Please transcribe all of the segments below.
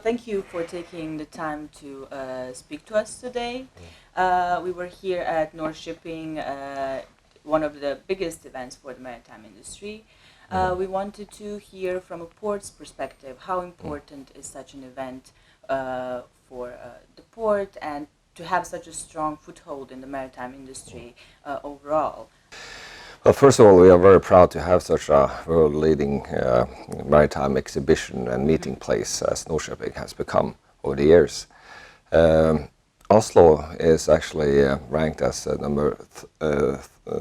thank you for taking the time to speak to us today. We were here at North Shipping, one of the biggest events for the maritime industry. We wanted to hear from a port's perspective, how important is such an event for the port and to have such a strong foothold in the maritime industry overall? Well, first of all, we are very proud to have such a world-leading maritime exhibition and meeting place as North Shipping has become over the years. Oslo is actually ranked as number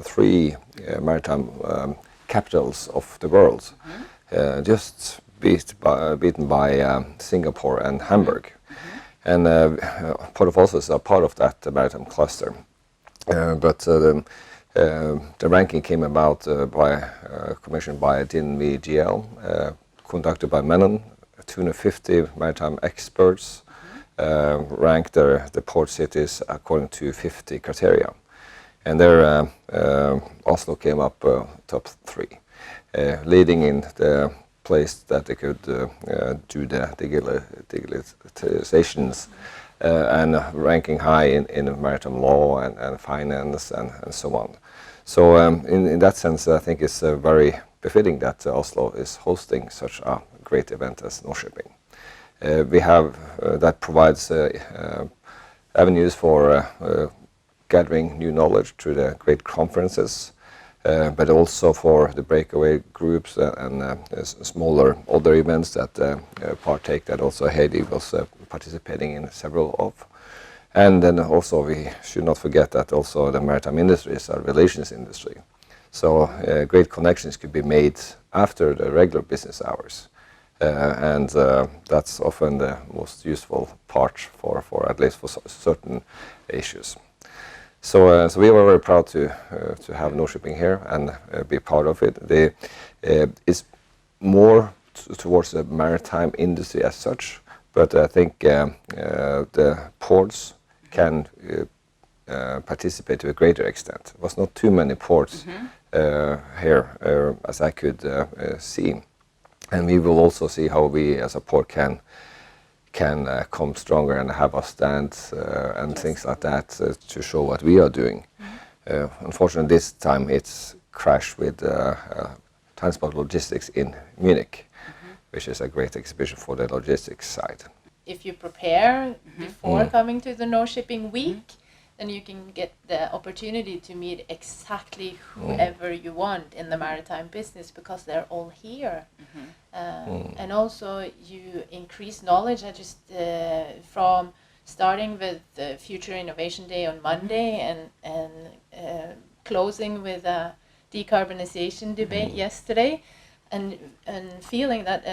3 maritime capitals of the world, just beaten by Singapore and Hamburg. And Port of Oslo is a part of that maritime cluster. The ranking came about commissioned by DNV GL, conducted by Menon. 250 maritime experts ranked the port cities according to 50 criteria. And there Oslo came up top 3, leading in the place that they could do the digitalizations and ranking high in maritime law and finance and so on. So in that sense, I think it's very befitting that Oslo is hosting such a great event as North Shipping. We have that provides avenues for gathering new knowledge through the great conferences, but also for the breakaway groups and smaller other events that partake, that also Heidi was participating in several of. And then also we should not forget that also the maritime industry is a relations industry. So great connections could be made after the regular business hours. And that's often the most useful part for at least for certain issues. So we were very proud to have North Shipping here and be part of it. It's more towards the maritime industry as such, but I think the ports can participate to a greater extent. There was not too many ports here as I could see, and we will also see how we as a port can come stronger and have a stand and things like that to show what we are doing. Unfortunately, this time it's crashed with transport logistics in Munich, which is a great exhibition for the logistics side. If you prepare before coming to the North Shipping Week, then you can get the opportunity to meet exactly whoever you want in the maritime business, because they're all here. And also you increase knowledge. I just from starting with the Future Innovation Day on Monday and closing with a decarbonization debate yesterday, and feeling that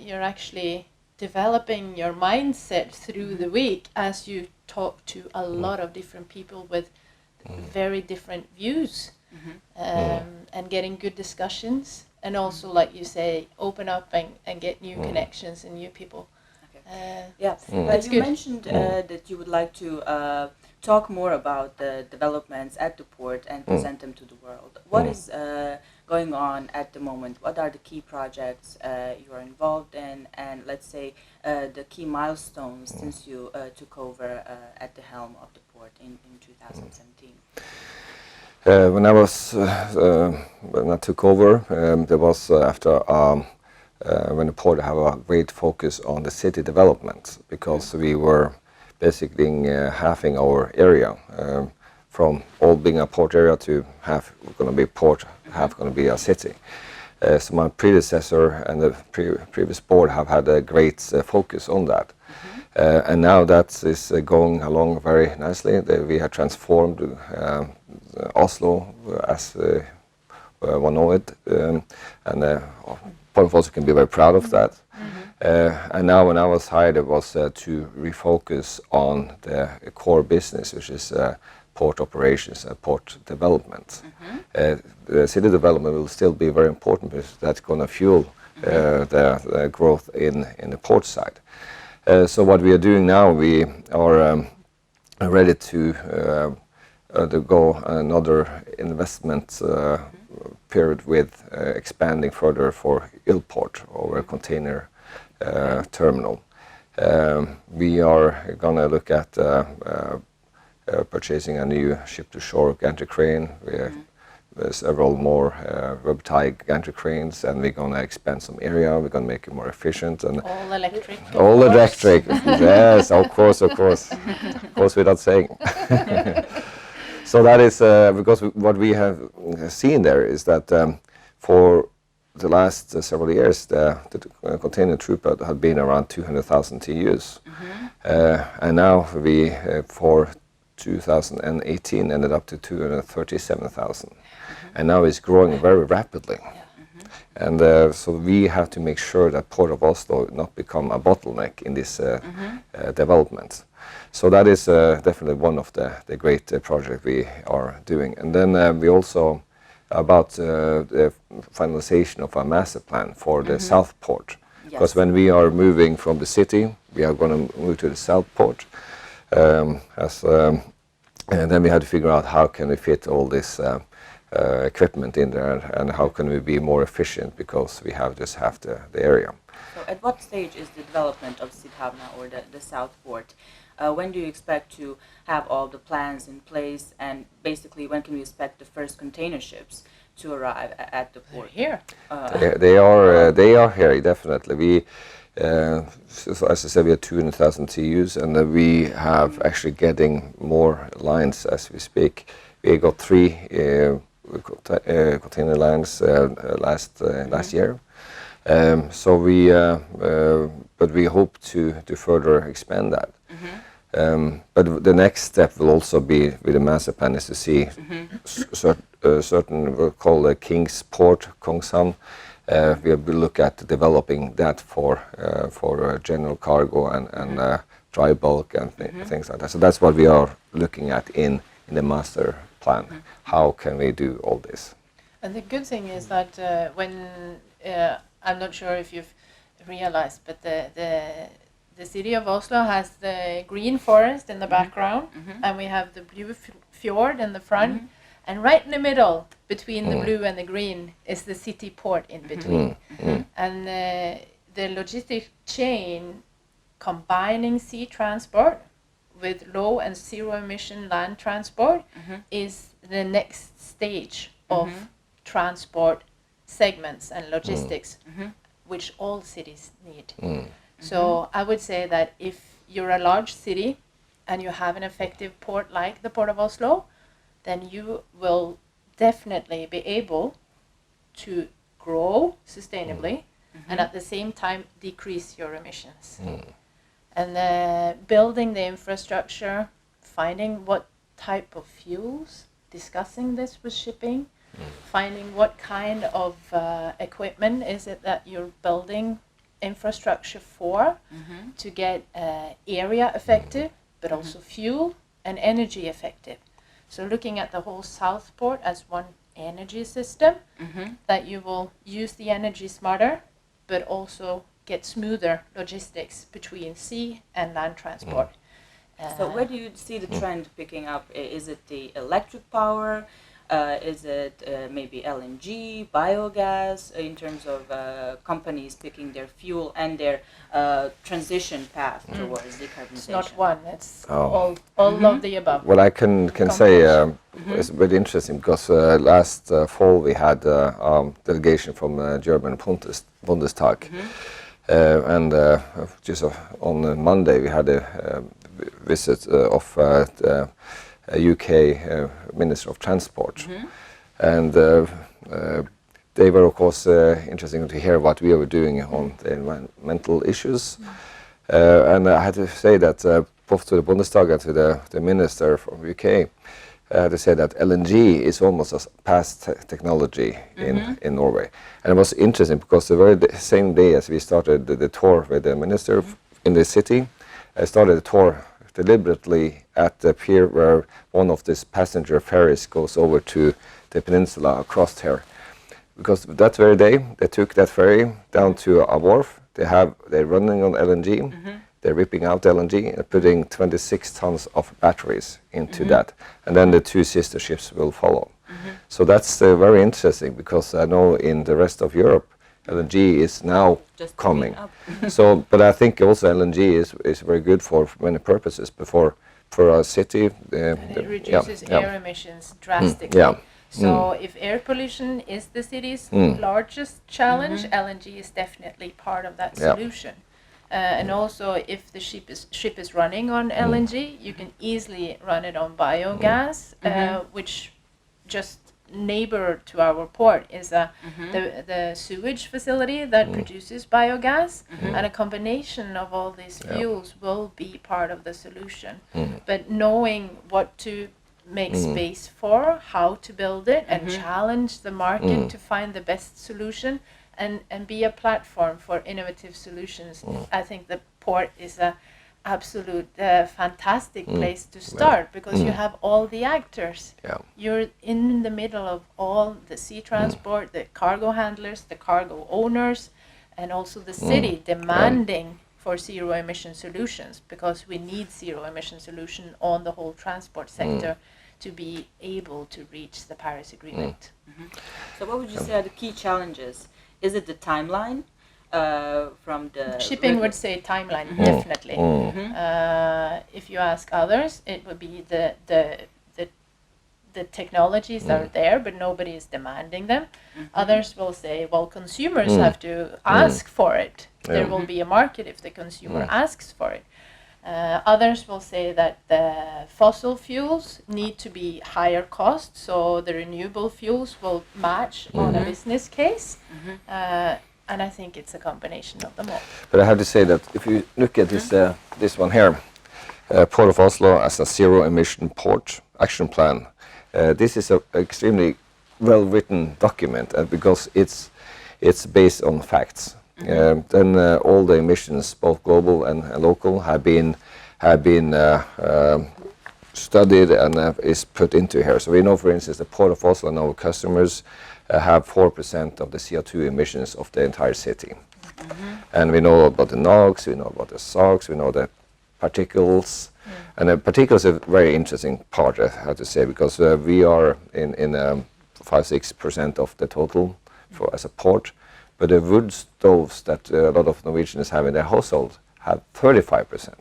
you're actually developing your mindset through the week as you talk to a lot of different people with very different views, and getting good discussions, and also, like you say, open up and get new connections and new people. But you mentioned that you would like to talk more about the developments at the port and present them to the world. What is going on at the moment? What are the key projects you are involved in, and let's say the key milestones since you took over at the helm of the port in 2017? When I took over, there was after when the port have a great focus on the city development, because we were basically halving our area from all being a port area to half going to be port, half going to be a city. So my predecessor and the previous board have had a great focus on that. And now that is going along very nicely. We have transformed Oslo as one know it, and Port of Oslo can be very proud of that. And now when I was hired, it was to refocus on the core business, which is port operations and port development. The city development will still be very important, because that's going to fuel the growth in the port side. So what we are doing now, we are ready to go another investment period with expanding further for Ilport, or a container terminal. We are going to look at purchasing a new ship-to-shore gantry crane. We have several more rub-tie gantry cranes, and we're going to expand some area. We're going to make it more efficient and All electric. of all course. electric. Yes, of course, of course, without saying. So that is because what we have seen there is that for the last several years, the container throughput had been around 200,000 TEUs, and now we for 2018 ended up to 237,000, and now it's growing very rapidly. And so we have to make sure that Port of Oslo not become a bottleneck in this development. So that is definitely one of the great projects we are doing. And then we also about the finalization of a master plan for the South Port. Because when we are moving from the city, we are going to move to the South Port. And then we had to figure out how can we fit all this equipment in there, and how can we be more efficient, because we have just half the area. So at what stage is the development of Sydhavna, or the South Port? When do you expect to have all the plans in place, and basically when can we expect the first container ships to arrive at the port? Here. They are here, definitely. We, so as I said, we have 200,000 TEUs, and we have actually getting more lines as we speak. We got 3 container lines last year. So we, but we hope to further expand that. But the next step will also be with the master plan is to see certain we'll call the King's Port, Kongshamn. We will look at developing that for general cargo and dry bulk and things like that. So that's what we are looking at in the master plan. How can we do all this? And the good thing is that when I'm not sure if you've realized, but the city of Oslo has the green forest in the background, and we have the blue fjord in the front, and right in the middle, between the blue and the green, is the city port in between. And the logistic chain combining sea transport with low and zero emission land transport is the next stage of transport segments and logistics, which all cities need. So I would say that if you're a large city and you have an effective port like the Port of Oslo, then you will definitely be able to grow sustainably and at the same time decrease your emissions. And building the infrastructure, finding what type of fuels, discussing this with shipping, finding what kind of equipment is it that you're building infrastructure for to get area effective, but also fuel and energy effective. So looking at the whole South Port as one energy system, that you will use the energy smarter, but also get smoother logistics between sea and land transport. So where do you see the trend picking up? Is it the electric power? Is it maybe LNG, biogas, in terms of companies picking their fuel and their transition path towards decarbonization? It's not one, it's all of the above. Well, I can say it's very interesting because last fall we had a delegation from German Bundestag, and just on Monday we had a visit of the UK Minister of Transport, and they were of course interesting to hear what we were doing on the environmental issues, and I had to say that both to the Bundestag and to the Minister from UK, I had to say that LNG is almost a past technology in Norway. And it was interesting because the very same day as we started the tour with the Minister in the city, I started the tour deliberately at the pier where one of these passenger ferries goes over to the peninsula across here. Because that very day, they took that ferry down to a wharf. They're running on LNG. They're ripping out LNG and putting 26 tons of batteries into that. And then the 2 sister ships will follow. So that's very interesting, because I know in the rest of Europe, LNG is now Just coming. up. So, but I think also LNG is very good for many purposes. For our city, And it reduces air emissions drastically. yeah. So if air pollution is the city's largest challenge, LNG is definitely part of that solution. And also, if the ship is running on LNG, you can easily run it on biogas, which just neighbor to our port is the sewage facility that produces biogas, and a combination of all these fuels will be part of the solution. But knowing what to make space for, how to build it, and challenge the market to find the best solution, and be a platform for innovative solutions. I think the port is a absolute fantastic place to start, because you have all the actors. You're in the middle of all the sea transport, the cargo handlers, the cargo owners, and also the city demanding for zero emission solutions, because we need zero emission solution on the whole transport sector to be able to reach the Paris Agreement. So what would you say are the key challenges? Is it the timeline from the... Shipping would say timeline, definitely. If you ask others, it would be the technologies that are there, but nobody is demanding them. Others will say, well, consumers have to ask for it. There will be a market if the consumer asks for it. Others will say that the fossil fuels need to be higher cost, so the renewable fuels will match on a business case. And I think it's a combination of them all. But I have to say that if you look at this one here, Port of Oslo as a zero-emission port action plan, this is an extremely well-written document because it's based on facts. Then all the emissions, both global and local, have been studied and is put into here. So we know, for instance, the Port of Oslo and our customers have 4% of the CO2 emissions of the entire city. And we know about the NOx, we know about the SOx, we know the particles. And the particles are a very interesting part, I have to say, because we are in 5-6% of the total as a port. But the wood stoves that a lot of Norwegians have in their household have 35%.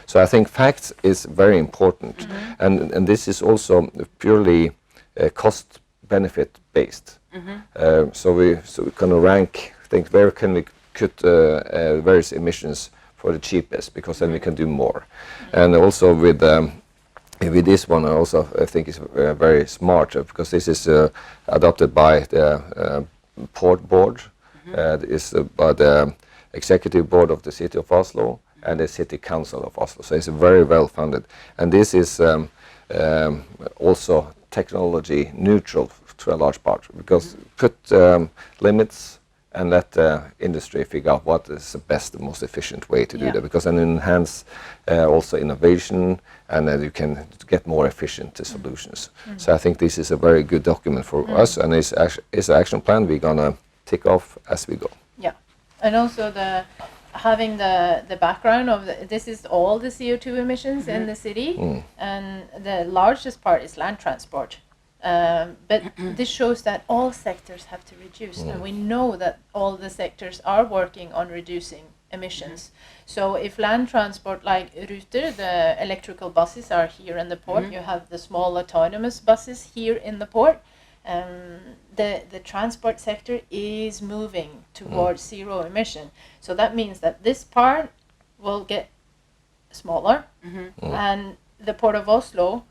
So I think facts is very important. And this is also purely cost-benefit based. So we kind of rank things, where can we cut various emissions for the cheapest, because then we can do more. And also with this one, I think is very smart, because this is adopted by the port board. Is by the executive board of the city of Oslo and the city council of Oslo. So it's very well funded, and this is also technology neutral to a large part, because put limits and let the industry figure out what is the best, the most efficient way to do that, because then enhance also innovation, and you can get more efficient solutions. So I think this is a very good document for us, and it's an action plan we're gonna tick off as we go. Yeah, and also having the background of this is all the CO2 emissions in the city, and the largest part is land transport. But this shows that all sectors have to reduce, and we know that all the sectors are working on reducing emissions. So if land transport, like Ruter, the electrical buses are here in the port, you have the small autonomous buses here in the port. The transport sector is moving towards zero emission. So that means that this part will get smaller, and the Port of Oslo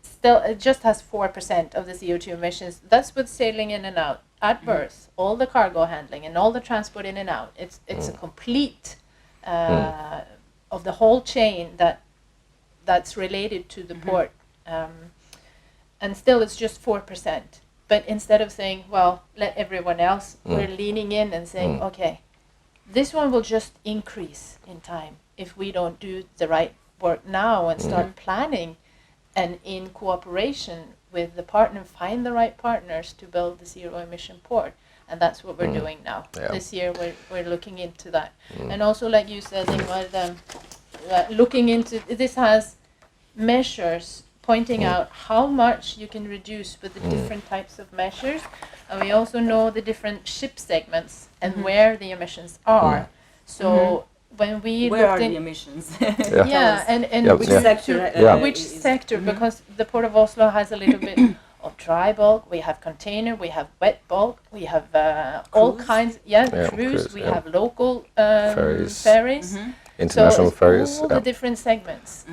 still just has 4% of the CO2 emissions. That's with sailing in and out at berth, all the cargo handling and all the transport in and out. It's a complete of the whole chain that's related to the port. And still it's just 4%. But instead of saying, well, let everyone else, we're leaning in and saying, okay, this one will just increase in time if we don't do the right work now and start planning, and in cooperation with the partner, find the right partners to build the zero emission port. And that's what we're doing now. This year we're looking into that. And also, like you said, Ingvar, looking into, this has measures pointing out how much you can reduce with the different types of measures, And we also know the different ship segments and where the emissions are. So when we Where are looked the in, emissions? yeah, and which to- sector? which sector? Because the Port of Oslo has a little bit of dry bulk. We have container. We have wet bulk. We have all Cruise? kinds. Yeah, Cruise. cruise, We yeah. have local Ferries. International so ferries. it's all the different segments.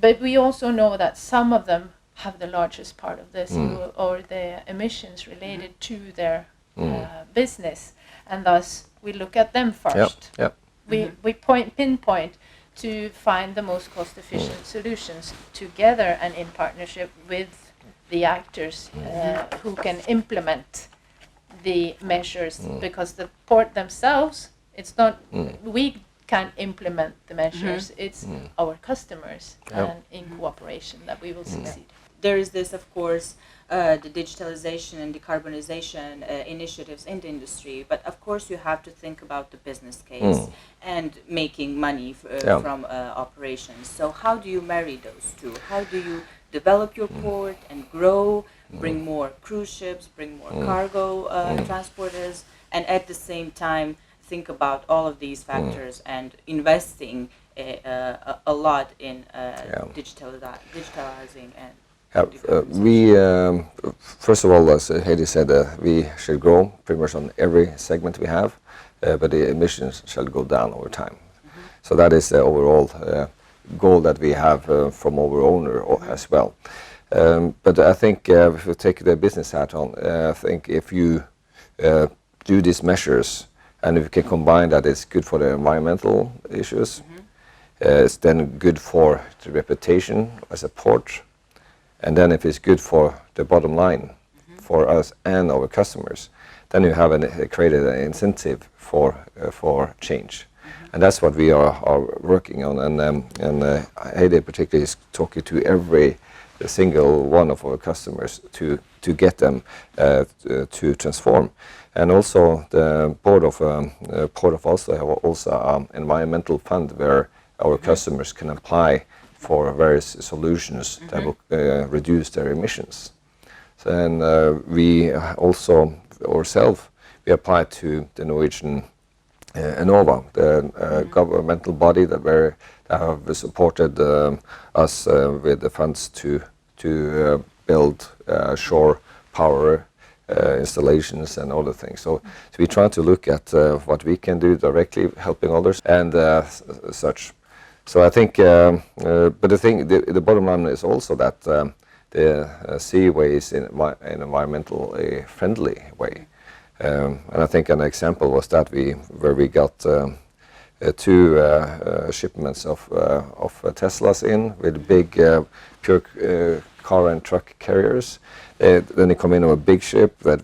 But we also know that some of them have the largest part of the CO or the emissions related to their business, and thus we look at them first. Yep. We pinpoint to find the most cost-efficient solutions together and in partnership with the actors who can implement the measures, because the port themselves, it's not we can implement the measures, it's our customers and in cooperation that we will succeed. There is this, of course, the digitalization and decarbonization initiatives in the industry, but of course you have to think about the business case and making money from operations. So how do you marry those two? How do you develop your port and grow, bring more cruise ships, bring more cargo transporters, and at the same time think about all of these factors and investing a lot in digitalizing and we first of all, as Heidi said, we should grow pretty much on every segment we have, but the emissions shall go down over time. So that is the overall goal that we have from our owner as well. But I think if you take the business hat on, I think if you do these measures and if you can combine that, it's good for the environmental issues. It's then good for the reputation as a port. And then if it's good for the bottom line for us and our customers, then you have created an incentive for change. And that's what we are working on. And Heidi particularly is talking to every single one of our customers to get them to transform. And also the Port of Oslo have also an environmental fund where our customers can apply for various solutions that will reduce their emissions. So, and we also ourselves, we apply to the Norwegian Enova, the governmental body that have supported us with the funds to build shore power installations and other things. So we try to look at what we can do directly, helping others and such. So I think, but the bottom line is also that the seaway is in an environmentally friendly way. And I think an example was that where we got 2 shipments of Teslas in with big pure car and truck carriers. Then they come in on a big ship that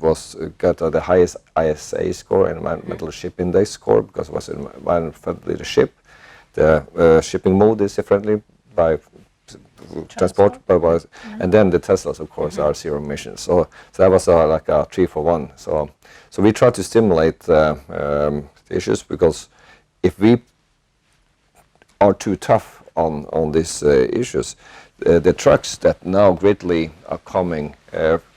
got the highest ISA score, Environmental Ship Index score, because it was environmentally ship. The shipping mode is friendly by transport. And then the Teslas, of course, are zero emissions. So that was like a 3-for-1. So we try to stimulate the issues, because if we are too tough on these issues, the trucks that now greatly are coming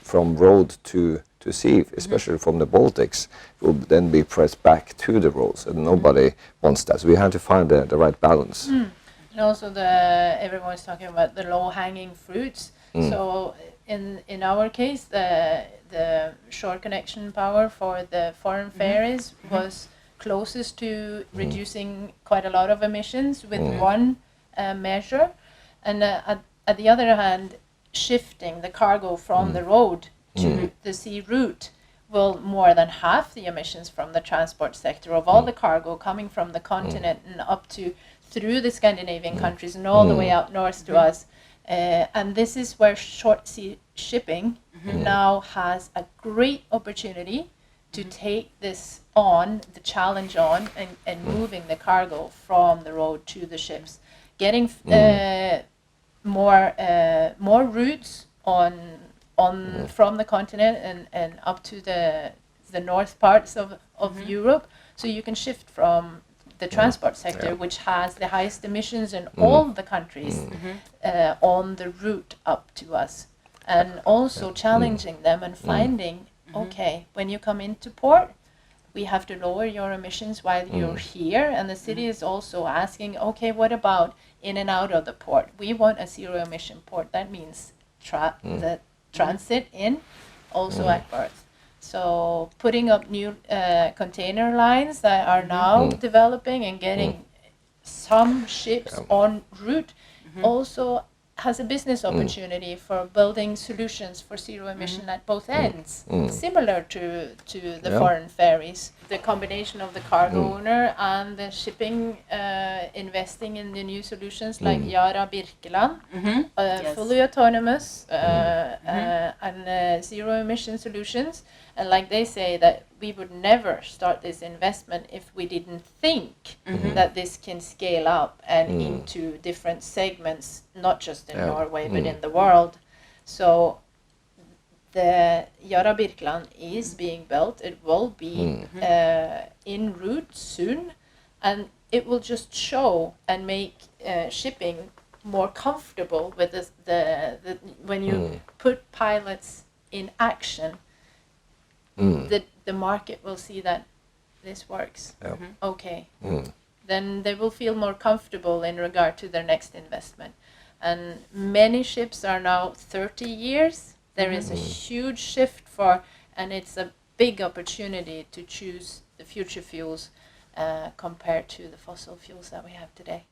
from road to sea, especially from the Baltics, will then be pressed back to the roads, and nobody wants that. So we have to find the right balance. And also everyone is talking about the low-hanging fruits. So in our case, the shore connection power for the foreign ferries was closest to reducing quite a lot of emissions with one measure. And at the other hand, shifting the cargo from the road to the sea route will more than half the emissions from the transport sector of all the cargo coming from the continent and up to through the Scandinavian countries and all the way out north to us. And this is where short sea shipping now has a great opportunity to take this on, the challenge on, and moving the cargo from the road to the ships, getting more routes from the continent and up to the north parts of Europe, so you can shift from the transport sector, which has the highest emissions in all the countries, on the route up to us, and also challenging them and finding okay, when you come into port, we have to lower your emissions while you're here. And the city is also asking, okay, what about in and out of the port? We want a zero emission port. That means the transit in, also at berth. So putting up new container lines that are now developing and getting some ships on route also has a business opportunity for building solutions for zero emission at both ends, similar to the foreign ferries. The combination of the cargo owner and the shipping investing in the new solutions like Yara Birkeland, fully autonomous and zero emission solutions. And like they say, that we would never start this investment if we didn't think that this can scale up and into different segments, not just in Norway, but in the world. So the Yara Birkeland is being built. It will be en route soon, and it will just show and make shipping more comfortable with the when you put pilots in action. The market will see that this works. Okay. Then they will feel more comfortable in regard to their next investment. And many ships are now 30 years. There is a huge shift and it's a big opportunity to choose the future fuels compared to the fossil fuels that we have today.